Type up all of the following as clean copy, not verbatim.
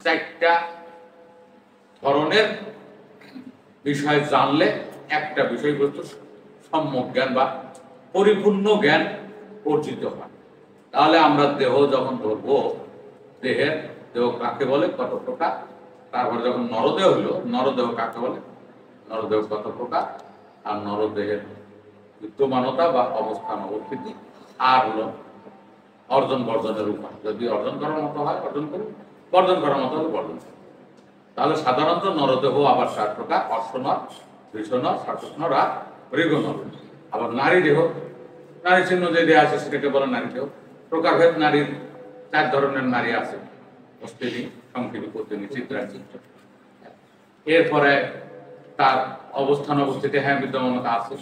চারটা ধরনের বিষয় জানলে একটা বিষয়বস্তু সম্যক জ্ঞান বা পরিপূর্ণ জ্ঞান অর্জিত হয়। তাহলে আমরা দেহ যখন ধরবো, দেহ কাকে বলে, কত প্রকার, তারপরে যখন নরদেহ হলো, নরদেহ কাকে বলে, নরদেহ কত প্রকার, আর নরদেহের বিদ্যমানতা বা অবস্থান অবস্থিতি, আর হলো অর্জন বর্জনের উপায়। যদি অর্জন করার মতো হয় অর্জন করুন, বর্জন করার মতো হলে বর্জন করুন। তাহলে সাধারণত নরদেহ আবার 7 প্রকার: অশ্বনর, বৃষনর, শাসকনর আর মৃগনর। আবার নারী দেহ, নারী চিহ্ন যে দেহ আছে সেটাকে বলে নারী দেহ। প্রকারভেদ নারীর 4 ধরনের নারী আছে: অস্তিনী, সংকিনী, পত্নী, চিত্রাঙ্গী। এরপরে তার অবস্থান অবস্থিতি, হ্যাঁ বিদ্যমানতা আছে।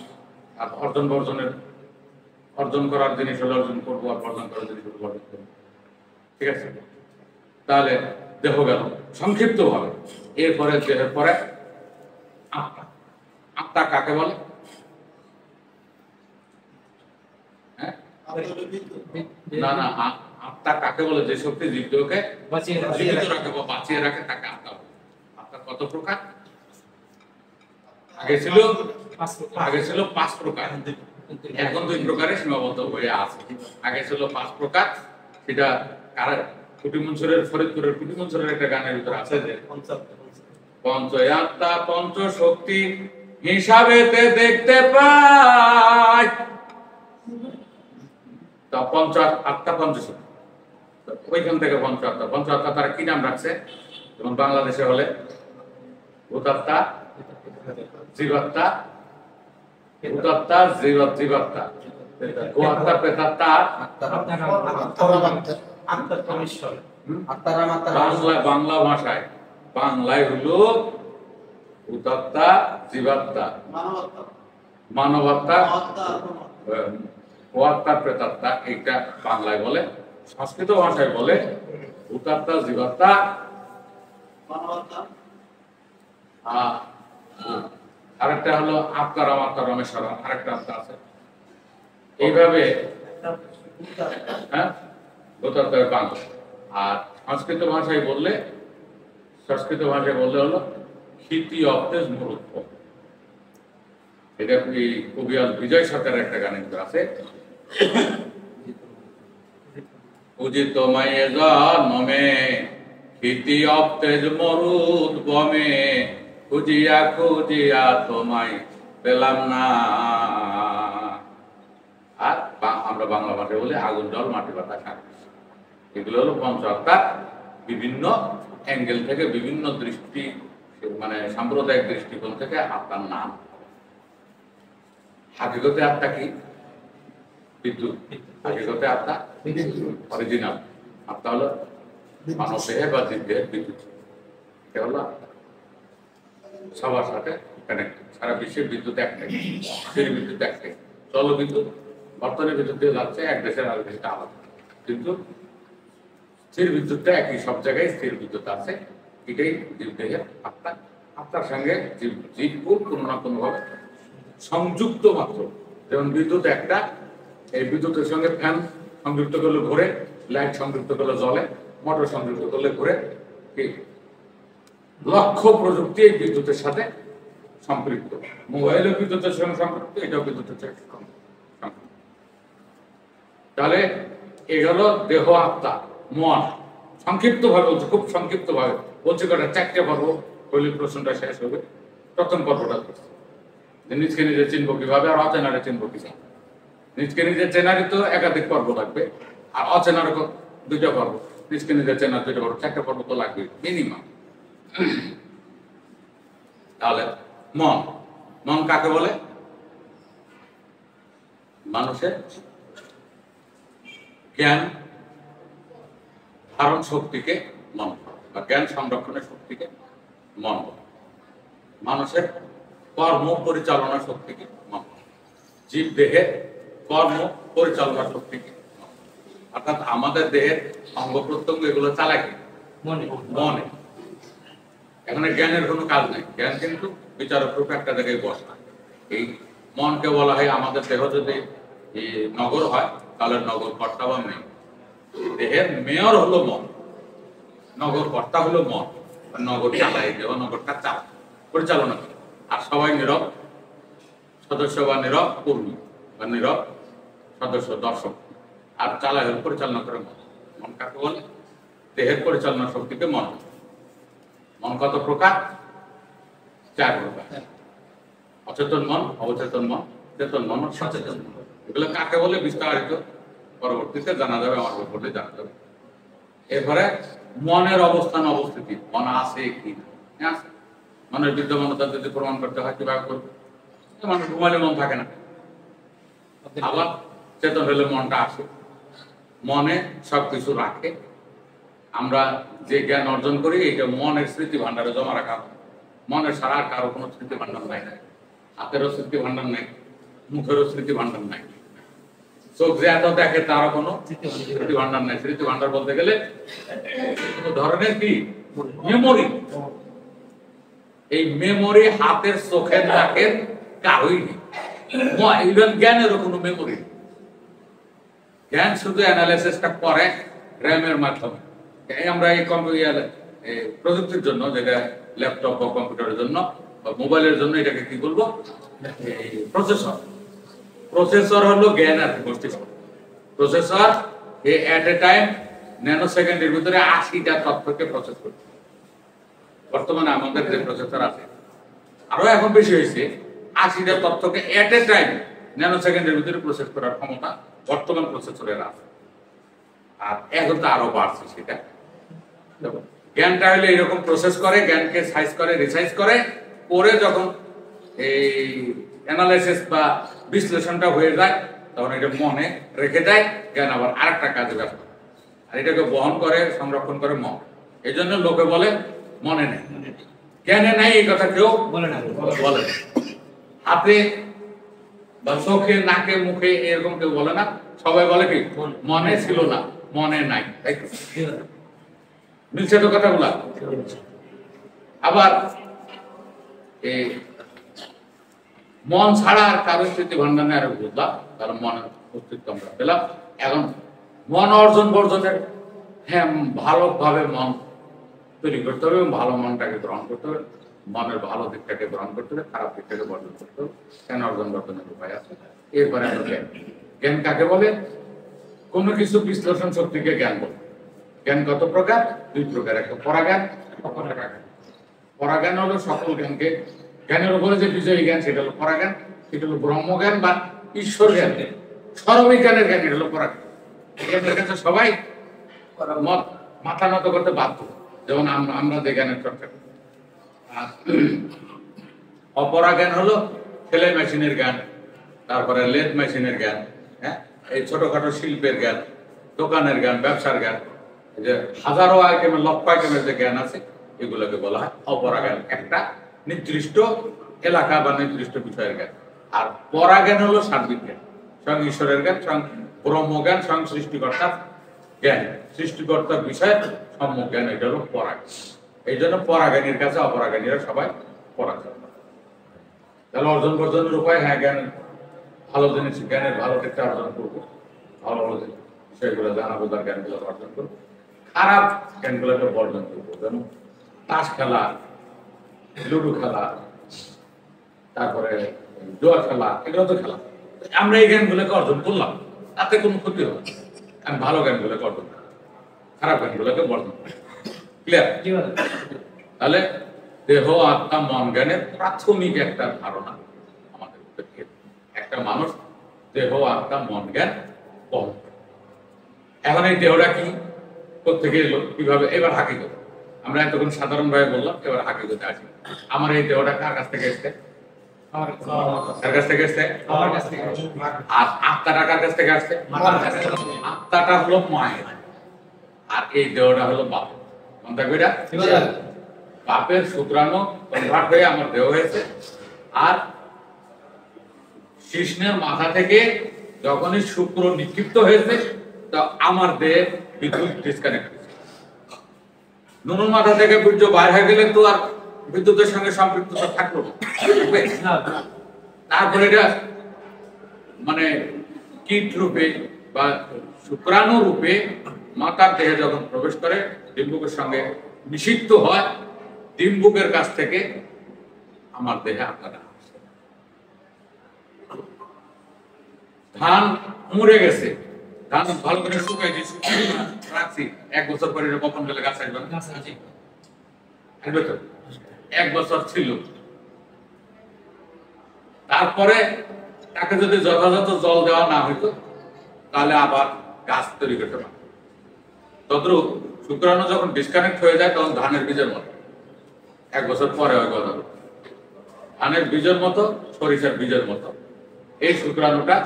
আর অর্জন বর্জনের, অর্জন করার জিনিস হলে অর্জন করবো, আর বর্জন করার জিনিস হলে বর্জন করবো। ঠিক আছে? তাহলে দেহ গেল সংক্ষিপ্ত ভাবে। এরপরে দেহের পরে আত্মা। আত্মা কাকে বলে? হ্যাঁ, না না, আত্মা কাকে বলে? যে শক্তি জীবদেহকে জীবিত রাখে বা বাঁচিয়ে রাখে তাকে আত্মা বলে। আত্মার কত প্রকার? আগে ছিল 5 প্রকার, এখন 2 প্রকারে সীমাবদ্ধ হয়ে আছে। আগে ছিল 5 প্রকার, সেটা কুটি মনসুরের, ফরিদপুরের কুটি মনসুরের একটা গানের ভিতরে আছে যে পঞ্চ আত্মা পঞ্চ শক্তি হিসাবেতে দেখতে পাই। তা পঞ্চ আত্মা পঞ্চ শক্তি, ওইখান থেকে পঞ্চ আত্মা। পঞ্চ আত্মা তারা কি নাম রাখছে? যেমন বাংলাদেশে হলে ভূতাত্মা, জীবাত্মা, ভূতাত্মা, জীবাত্মা, গোআত্মা, প্রেতাত্মা, বাংলা ভাষায় বাংলায় হলো ভূতাত্মা, জীবাত্মা, মানবাত্মা, গোআত্মা, প্রেতাত্মা। এইটা বাংলায় বলে। সংস্কৃত ভাষায় বলে ভূতাত্মা, জীবাত্মা, মানবাত্মা। আরেকটা হলো আত্মারাম, আত্মা রমেশ্বরম, আরেকটা আত্মা আছে। এইভাবে হ্যাঁ, ভূতাত্মা বাংলা। আর সংস্কৃত ভাষায় বললে হলো ক্ষিতি অপ্তেজ মরুত্ব। এটা কবিয়াল বিজয় সরকারের একটা গানের ভিতরে আছে। উজিত মায়ে জন্মে ক্ষিতি অপ্তেজ মরুদ বমে, খুঁজিয়া খুঁজিয়া তোমায় পেলাম না। আর আমরা বাংলা ভাষায় বলি আগুন জল মাটি পাতা শাক। এগুলো হলো পঞ্চ আত্মা। বিভিন্ন অ্যাঙ্গেল থেকে, বিভিন্ন দৃষ্টি, মানে সাম্প্রদায়িক দৃষ্টিকোণ থেকে আত্মার নাম। হাকিগতে আত্মা কি? বিদ্যুৎ। হাকিগতে আত্মা অরিজিনাল আত্মা হলো মানব দেহে বা জীব দেহে বিদ্যুৎ। এটা হলো আত্মা, সবার সাথে কানেক্টেড। সারা বিশ্বের বিদ্যুৎ একটাই, স্থির বিদ্যুৎ একটাই। চল বিদ্যুৎ, বর্তমানে বিদ্যুৎ দিয়ে যাচ্ছে, এক দেশের আরেক দেশটা আলাদা, কিন্তু স্থির বিদ্যুৎটা একই, সব জায়গায় স্থির বিদ্যুৎ আছে। এটাই জীবদেহের আত্মা। আত্মার সঙ্গে জীবকুল কোনো না কোনোভাবে সংযুক্ত মাত্র। যেমন বিদ্যুৎ একটা, এই বিদ্যুতের সঙ্গে ফ্যান সংযুক্ত করলে ঘুরে, লাইট সংযুক্ত করলে জ্বলে, মোটর সংযুক্ত করলে ঘুরে। লক্ষ্য প্রযুক্তি এই বিদ্যুতের সাথে সম্পৃক্ত। মোবাইলও বিদ্যুতের সঙ্গে সম্পৃক্ত, এটাও বিদ্যুতের সাথে সম্পৃক্ত। তাহলে এই হলো দেহ, আত্মা, মন। সংক্ষিপ্ত ভাবে বলছে, খুব সংক্ষিপ্ত ভাবে বলছে। কটা 4টে পর্ব হইলে প্রশ্নটা শেষ হবে। প্রথম পর্বটা নিজকে নিজে চিনবো কিভাবে, আর অচেনারে চিনবো কিভাবে। নিজকে নিজে চেনারই তো একাধিক পর্ব লাগবে, আর অচেনার 2টা পর্ব। নিজকে নিজে চেনার 2টা পর্ব, 4টে পর্ব তো লাগবে মিনিমাম। তাহলে মন, মন কাকে বলে? মানুষের জ্ঞান ধারণ শক্তিকে মন বলে, বা জ্ঞান সংরক্ষণের শক্তিকে মন বলে। মানুষের কর্ম পরিচালনা শক্তিকে মন বলে। জীব দেহের কর্ম পরিচালনা শক্তিকে মন বলে। অর্থাৎ আমাদের দেহের অঙ্গ প্রত্যঙ্গ এগুলো চালায় কি? মনে। এখানে জ্ঞানের কোনো কাজ নেই। জ্ঞান কিন্তু বিচারক রূপে একটা জায়গায় বসা। এই মনকে বলা হয়, আমাদের দেহ যদি নগর হয় তাহলে নগর কর্তা বা মেয়র। দেহের মেয়র হলো মন। নগর কর্তা হলো মন, নগর চালায় দেওয়া, নগরটা পরিচালনা করে। আর সবাই নীরব সদস্য বা নীরব কর্মী বা নীরব সদস্য দর্শক। আর চালায় হল পরিচালনা করে মন। মন কাকে বলে? দেহের পরিচালনা শক্তিকে মন। মন কত প্রকার? 4 প্রকার: অচেতন মন, অবচেতন মন, চেতন মন, সচেতন মন। এগুলো কাকে বলে বিস্তারিত পরবর্তীতে জানা যাবে, আমার বলতে জানা যাবে। এরপরে মনের অবস্থান অবস্থিতি, মন আছে কি না। মনের বিদ্যমানতা যদি প্রমাণ করতে হয় কিভাবে করবে? মানুষ ঘুমালে মন থাকে না। আবার চেতন হলে মনটা আসে, মনে সবকিছু রাখে। আমরা যে জ্ঞান অর্জন করি এটা মনের স্মৃতি ভান্ডারে জমা রাখা। মনের সারা কারো কোনো স্মৃতি ভান্ডার নাই, হাতেরও স্মৃতি ভান্ডার নাই, মুখেরও স্মৃতি ভান্ডার নাই, চোখ যে এত দেখে তারও কোনো স্মৃতি ভান্ডার নাই। স্মৃতি ভান্ডার বলতে গেলে ধরনের কি মেমোরি। এই মেমোরি হাতের, চোখের, নাকের কারোই নেই। ইভেন জ্ঞানেরও কোনো মেমোরি। জ্ঞান শুধু অ্যানালাইসিসটা করে র্যামের মাধ্যমে। আমরা এই কম্পিউটার প্রযুক্তির জন্য, যেটা ল্যাপটপ বা কম্পিউটারের জন্য বা মোবাইলের জন্য, এটাকে কি বলবো? প্রসেসর। প্রসেসর হলো জ্ঞান আর মস্তিষ্ক। প্রসেসর এট এ টাইম ন্যানো সেকেন্ডের ভিতরে 80টা তথ্যকে প্রসেস করছে। বর্তমানে আমাদের যে প্রসেসর আছে, আরো এখন বেশি হয়েছে, 80টা তথ্যকে এট এ টাইম ন্যানো সেকেন্ডের ভিতরে প্রসেস করার ক্ষমতা বর্তমান প্রসেসরের আছে। আর এখন তো আরো বাড়ছে সেটা। জ্ঞানটা হলে এরকম প্রসেস করে, জ্ঞানকে সাইজ করে, রিসাইজ করে, পরে যখন এই অ্যানালাইসিস বা বিশ্লেষণটা হয়ে যায় তখন এটা মনে রেখে দেয়। জ্ঞান আবার আরেকটা কাজে ব্যস্ত, আর এটাকে বহন করে, সংরক্ষণ করে মন। এই জন্য লোকে বলে মনে নেই, জ্ঞানে নাই, এই কথা কেউ বলে না। হাতে বা চোখে, নাকে, মুখে এরকম কেউ বলে না। সবাই বলে কি মনে ছিল না, মনে নাই। তাই তো? মিলছে তো কথাগুলা? আবার এই মন ছাড়া আর কারো স্মৃতি ভান্ডার নেই, আরো বুঝলাম। কারণ মনের অস্তিত্ব আমরা পেলাম। এখন মন অর্জন বর্জনের, হ্যাঁ, ভালোভাবে মন তৈরি করতে হবে, ভালো মনটাকে গ্রহণ করতে হবে, মনের ভালো দিকটাকে গ্রহণ করতে হবে, খারাপ দিকটাকে বর্জন করতে হবে। কেন অর্জন বর্জনের উপায় আছে। এরপরে আমরা জ্ঞান। জ্ঞান কাকে বলে? কোনো কিছু বিশ্লেষণ শক্তিকে জ্ঞান বলে। জ্ঞান কত প্রকার? 2 প্রকার। একটা পরাজ্ঞান, অপরাজ্ঞান। পরাজ্ঞান হলো সকল জ্ঞানকে, জ্ঞানের উপরে যে বিজয়ী জ্ঞান সেটা হলো পরাজ্ঞান। সেটা হলো ব্রহ্মজ্ঞান বা ঈশ্বর জ্ঞান, সর্ববিজ্ঞানের জ্ঞান। এটা হলো পরাজ্ঞান। জ্ঞানের কাছে সবাই মাথা নত করতে বাধ্য, যেমন আমরা যে জ্ঞানের চর্চা করি। আর অপরাজ্ঞান হলো সেলাই মেশিনের জ্ঞান, তারপরে লেদ মেশিনের জ্ঞান, হ্যাঁ, এই ছোটখাটো শিল্পের জ্ঞান, দোকানের জ্ঞান, ব্যবসার জ্ঞান, যে হাজারো আইটেমের, লক্ষ আইটেমের যে জ্ঞান আছে, এগুলোকে বলা হয় অপরাজ্ঞান। একটা নির্দিষ্ট এলাকা বা নির্দিষ্ট বিষয়ের জ্ঞান। আর পরাজ্ঞান হলো সার্বিক জ্ঞান, স্বয়ং ঈশ্বরের জ্ঞান, স্বয়ং ব্রহ্মজ্ঞান, স্বয়ং সৃষ্টিকর্তার জ্ঞান, সৃষ্টিকর্তার বিষয়ে সম্যক জ্ঞান। এটা হলো পরাজ্ঞান। এই জন্য পরাজ্ঞানীর কাছে অপরাজ্ঞানীরা সবাই পরাজ্ঞান। তাহলে অর্জন বর্জনের উপায়, হ্যাঁ, জ্ঞান ভালো জিনিস, জ্ঞানের ভালো দিকটা অর্জন করবো, ভালো ভালো বিষয়গুলো জানা বোঝার জ্ঞানগুলো অর্জন করবো, খারাপ জ্ঞানগুলোকে বর্জন করবো। যেমন তাস খেলা, লুডু খেলা, তারপরে জুয়া খেলা, এগুলো তো খেলা। আমরা এই জ্ঞানগুলোকে অর্জন করলাম, তাতে কোনো ক্ষতি হবে। আমি ভালো জ্ঞানগুলোকে অর্জন করি, খারাপ জ্ঞানগুলোকে বর্জন করি। ক্লিয়ার? তাহলে দেহ, আত্মা, মন, জ্ঞানের প্রাথমিক একটা ধারণা আমাদের। একটা মানুষ দেহ, আত্মা, মন, জ্ঞান বহন করে। এখন এই দেহটা কি, কোথেকে এলো, কিভাবে? এবার হাকিকত। আমরা এতক্ষণ সাধারণ ভাবে বললাম, এবার হাকিকতে আসি। আমার এই দেহটা কার কাছ থেকে এসছে? কার কাছ থেকে এসছে? আর আত্মাটা কার কাছ থেকে আসছে? আত্মাটা হলো মায়ের, আর এই দেহটা হলো বাপের। মনে থাকবে এটা? বাপের শুক্রাণু কনভার্ট হয়ে আমার দেহ হয়েছে। আর কৃষ্ণের মাথা থেকে যখনই শুক্র নিক্ষিপ্ত হয়েছে, তো আমার দেহে বিদ্যুৎ ডিসকানেক্ট হয়েছে। নুনুর মাথা থেকে বীর্য বাইর হয়ে গেলে তো আর বিদ্যুতের সঙ্গে সম্পৃক্ততা থাকলো না। তারপরে এটা মানে কীট রূপে বা শুক্রাণু রূপে মাতার দেহে যখন প্রবেশ করে, ডিম্বুকের সঙ্গে নিষিক্ত হয়, ডিম্বুকের কাছ থেকে আমার দেহে আপনারা ধান মরে গেছে, ধান ভালো করে শুকাইছি, রাখছি, 1 বছর পরে বপন করলে গাছ আসবে না, আসবে তো? 1 বছর ছিল, তারপরে তাকে যদি যথাযথ জল দেওয়া না হইতো তাহলে আবার গাছ তৈরি করতে পারে। তদ্রুপ শুক্রাণু যখন ডিসকানেক্ট হয়ে যায় তখন ধানের বীজের মতো 1 বছর পরে হয় গজাবে। ধানের বীজের মতো, সরিষার বীজের মতো এই শুক্রাণুটা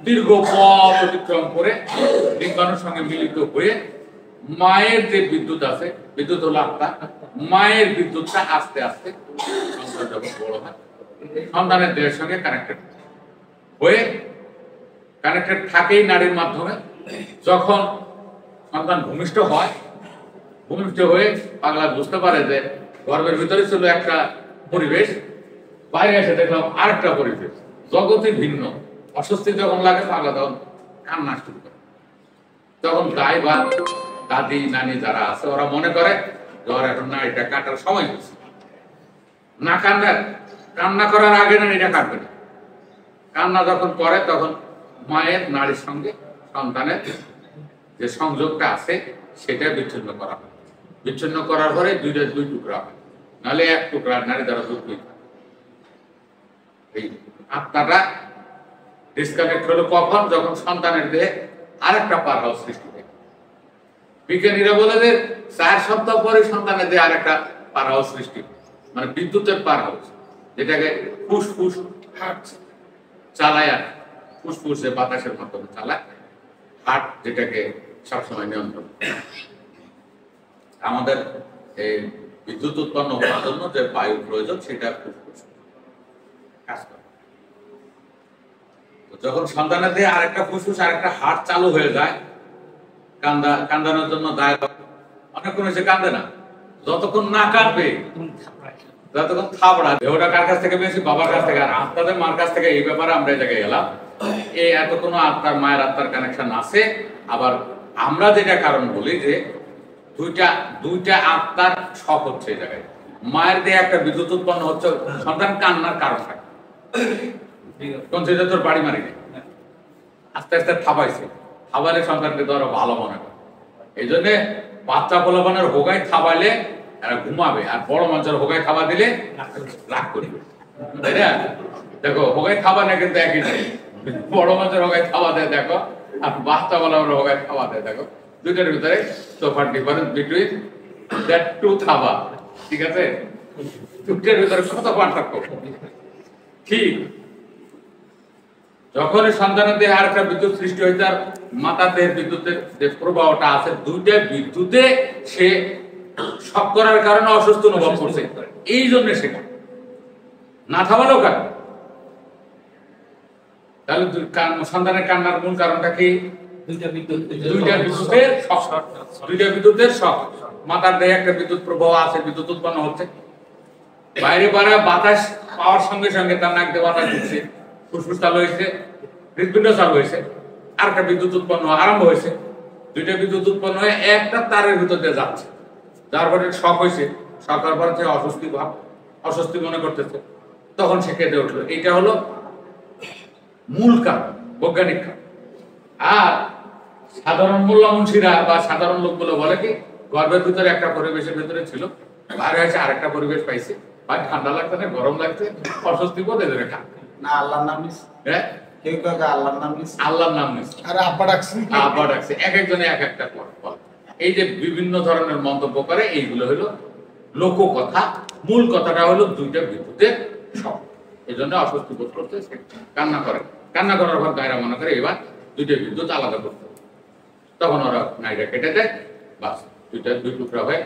দীর্ঘ পথ অতিক্রম করে ডিম্বাণুর সঙ্গে মিলিত হয়ে মায়ের যে বিদ্যুৎ আছে, বিদ্যুৎ হলো আত্মা, মায়ের বিদ্যুৎটা আস্তে আস্তে সন্তান যখন বড় হয় সন্তানের দেহের সঙ্গে কানেক্টেড হয়ে কানেক্টেড থাকেই নারীর মাধ্যমে। যখন সন্তান ভূমিষ্ঠ হয়, ভূমিষ্ঠ হয়ে পাগলা বুঝতে পারে যে গর্ভের ভিতরে ছিল একটা পরিবেশ, বাইরে এসে দেখলাম আরেকটা পরিবেশ, জগতই ভিন্ন। অস্বস্তি যখন লাগে পাগলা তখন কান্না শুরু করে। তখন দাই বা দাদি নানি যারা আছে ওরা মনে করে জ্বর এখন না, এটা কাটার সময় হয়েছে, না কান্না করার আগে না এটা কাটবে না। কান্না যখন করে তখন মায়ের নারীর সঙ্গে সন্তানের যে সংযোগটা আছে সেটা বিচ্ছিন্ন করা হয়। বিচ্ছিন্ন করার পরে দুই টুকরা হয়, নাহলে 1 টুকরা নারী দ্বারা দুধ হয়। এই আত্মাটা ডিসকানেক্ট হলো কখন? যখন সন্তানের দেহে আরেকটা পার হাউস সৃষ্টি হয়। বিজ্ঞানীরা বলে যে 4 সপ্তাহ পরে সন্তানের দেহে আরেকটা পার হাউস সৃষ্টি, মানে বিদ্যুতের পার হাউস, যেটাকে ফুসফুস চালায়, আর ফুসফুস যে বাতাসের মাধ্যমে চালায়, হার্ট যেটাকে সবসময় নিয়ন্ত্রণ। আমাদের এই বিদ্যুৎ উৎপন্ন হওয়ার জন্য যে বায়ু প্রয়োজন সেটা ফুসফুস কাজ করে। যখন সন্তানের দেহে আরেকটা ফুসফুস আরেকটা হার্ট চালু হয়ে যায়, কান্দানোর জন্য দায় অনেকক্ষণ এসে কান্দে না, যতক্ষণ না কাঁদবে যতক্ষণ থাবড়া। দেহটা কার কাছ থেকে পেয়েছি? বাবার কাছ থেকে। আর আত্মাদের মার কাছ থেকে। এই ব্যাপারে আমরা এই জায়গায় গেলাম, এই এত কোনো আত্মার মায়ের আত্মার কানেকশন আছে। আবার আমরা যেটা কারণ বলি যে দুইটা আত্মার শখ হচ্ছে এই জায়গায়। মায়ের দেহে একটা বিদ্যুৎ উৎপন্ন হচ্ছে, সন্তান কান্নার কারণ থাকে কোন সেটা তোর বাড়ি মারি নেই, আস্তে আস্তে থাবাইছে, থাবাইলে সন্তানকে তো আরো ভালো মনে করে। এই জন্যে বাচ্চা পোলাপানের হোগায় থাবাইলে এরা ঘুমাবে, আর বড় মানুষের হোগায় খাবার দিলে রাগ করবে, তাই না? দেখো হোগায় খাবার না কিন্তু একই নাই, বড় মানুষের হোগায় খাওয়া দেয় দেখো, আর বাচ্চা পোলাপানের হোগায় খাওয়া দেয় দেখো, দুইটার ভিতরে সোফার ডিফারেন্স বিটুইন দ্যাট টু খাবার, ঠিক আছে? দুইটার ভিতরে কত পার্থক্য। ঠিক যখন সন্তানের দেহে আর একটা বিদ্যুৎ সৃষ্টি হয়েছে, আর মাতার দেহের বিদ্যুতের যে প্রবাহটা আছে, দুইটা বিদ্যুতে সে শক করার কারণে অসুস্থ অনুভব করছে, এই জন্য সেটা না থামালো কেন? তাহলে সন্তানের কান্নার মূল কারণটা কি? দুইটা বিদ্যুতের শক। মাতার দেহে একটা বিদ্যুৎ প্রবাহ আছে, বিদ্যুৎ উৎপন্ন হচ্ছে, বাইরে বাতাস পাওয়ার সঙ্গে সঙ্গে তার নাক দিয়ে বাতাস ঢুকছে, ফুসফুস চালু হয়েছে, হৃদপিণ্ড চালু হয়েছে, আর একটা বিদ্যুৎ উৎপন্ন আরম্ভ হয়েছে। দুইটা বিদ্যুৎ উৎপন্ন হয়ে একটা তারের ভিতর দিয়ে যাচ্ছে, যার পরে শক হয়েছে, শক হওয়ার পরে অস্বস্তি মনে করতেছে, তখন সে কেঁদে উঠলো। এইটা হলো মূল কারণ, বৈজ্ঞানিক কারণ। আর সাধারণ মূল্যমনসীরা বা সাধারণ লোকগুলো বলে কি, গর্ভের ভিতরে একটা পরিবেশের ভিতরে ছিল, বাইরে হয়েছে আরেকটা পরিবেশ পাইছে, ভাই ঠান্ডা লাগছে না গরম লাগছে, অস্বস্তি বোধ এদের না আল্লাহর নাম নিস, হ্যাঁ কেউ কেউ আল্লাহর নাম নিস, আল্লাহর নাম নিস, আর আব্বা ডাকছে, এক একজনে এক একটা বল। এই যে বিভিন্ন ধরনের মন্তব্য করে, এইগুলো হলো লোককথা। মূল কথাটা হলো দুইটা বিদ্যুতের শক। এই জন্য অস্বস্তি বোধ করতে কান্না করে, কান্না করার পর গায়রা মনে করে এবার দুইটা বিদ্যুৎ আলাদা করতে হবে, তখন ওরা নাইটা কেটে দেয়, বাস দুই টুকরা হয়ে